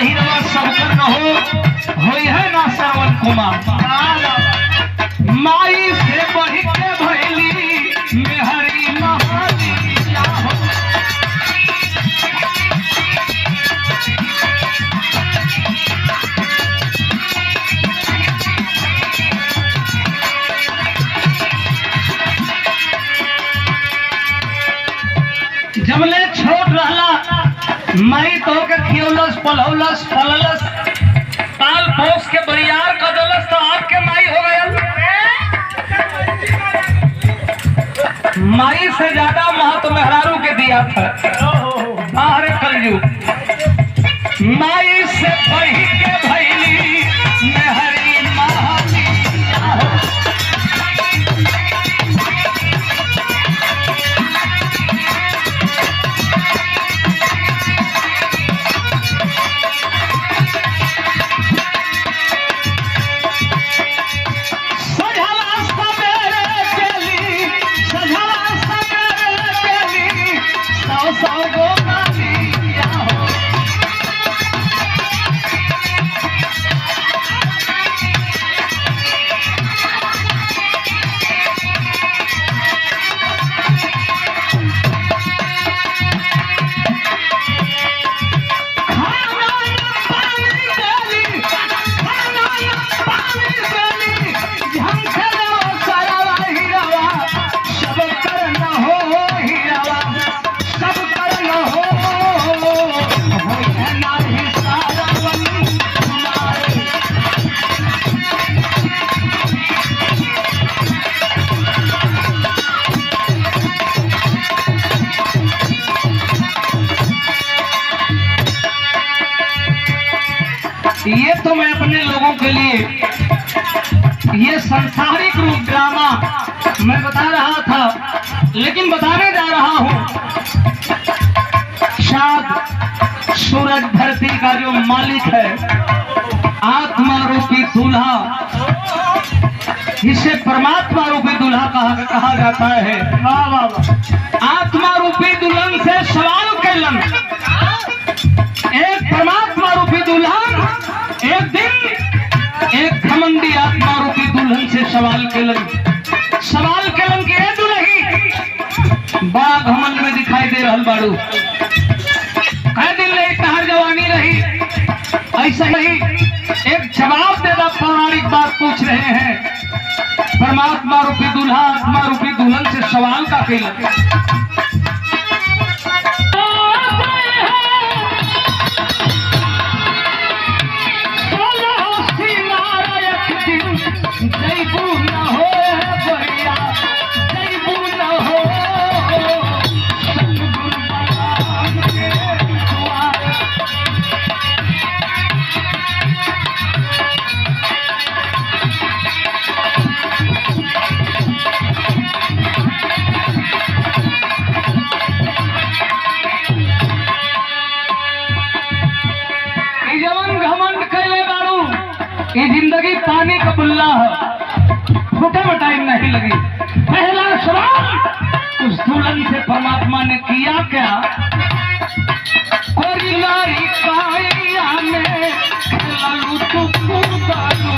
हिरवा सबकर न हो है ना श्रावण कुमार। माई से बढ़ के भैली मेहरी महालिया हो। जबले छोट रहला माई तो के खियौलस पलौलस पललस पाल पोस के बरियार कदलस तो आपके माई हो गयल। माई से ज्यादा महत्व मेहरारू के दिया था। अरे कलयुग माई से बढ़ के भैली मेहरी महालिया हो। ये तो मैं अपने लोगों के लिए ये सांसारिक रूप ड्रामा मैं बता रहा था, लेकिन बताने जा रहा हूँ शायद सूरज धरती का जो मालिक है, आत्मा रूपी दूल्हा, इसे परमात्मा रूपी दूल्हा कहा जाता है। आत्मा रूपी दुल्हन से सवाल कैलन, एक परमात्मा रूपी दुल्हन एक दिन एक घमंडी आत्मा रूपी दुल्हन से सवाल केलन कि ए दुल्ही बड़ा घमंड में दिखाई दे रहल बाड़ू, कई दिन ले तहार जवानी रही, ऐसा ही एक जवाब देना पौराणिक बात पूछ रहे हैं। परमात्मा रूपी दूल्हा आत्मा रूपी दुल्हन से सवाल का केलन। ये जिंदगी पानी का बुल्ला है, फूटे में टाइम नहीं लगी। पहला सवाल उस दुल्हन से परमात्मा ने किया क्या? कोरिलारी काया में ललू तू दालू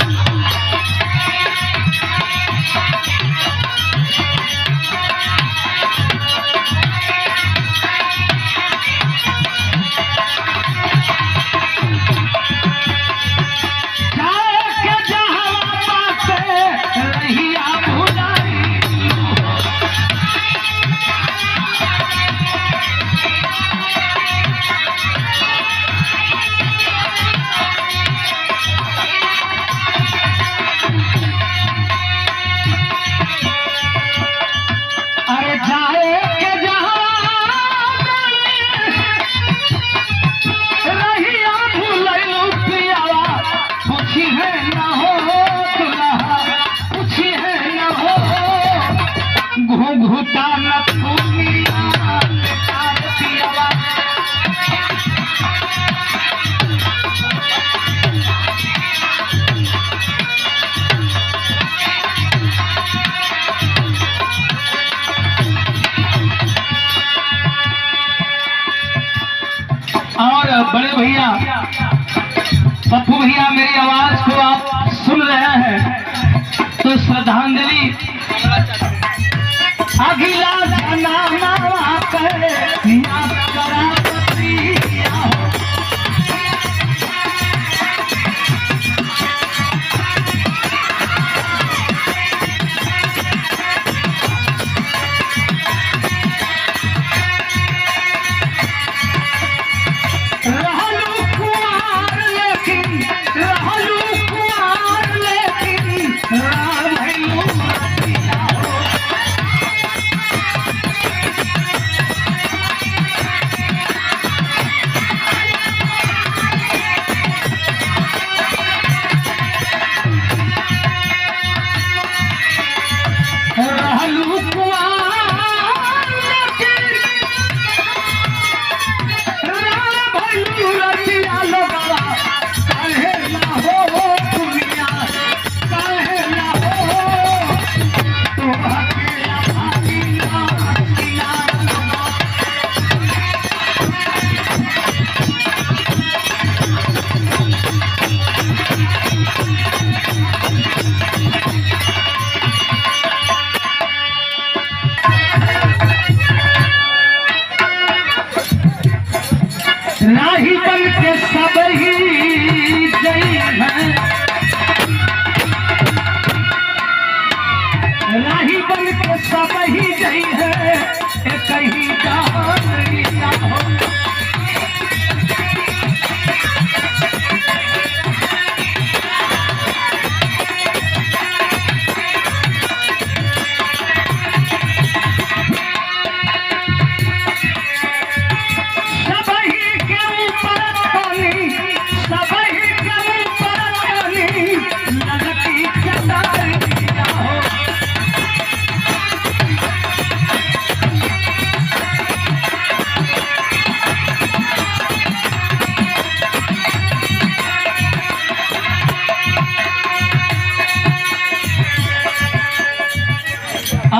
पप्पू भैया मेरी आवाज को आप सुन रहे हैं तो श्रद्धांजलि अगिला जन्म करे